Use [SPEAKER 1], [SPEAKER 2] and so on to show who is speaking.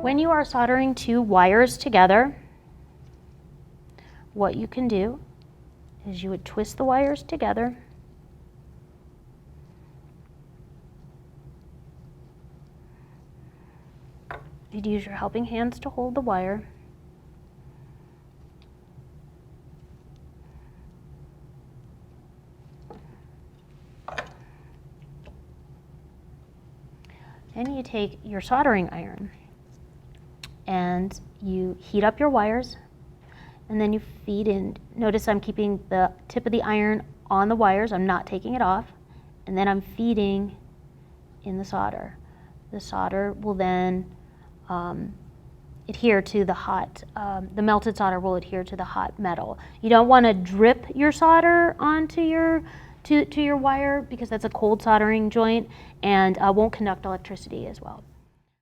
[SPEAKER 1] When you are soldering two wires together, what you can do is you would twist the wires together. You'd use your helping hands to hold the wire. Then you take your soldering iron and you heat up your wires, and then you feed in. Notice I'm keeping the tip of the iron on the wires, I'm not taking it off, and then I'm feeding in the solder. The solder will then adhere to the hot, the melted solder will adhere to the hot metal. You don't want to drip your solder onto your to your wire, because that's a cold soldering joint and won't conduct electricity as well.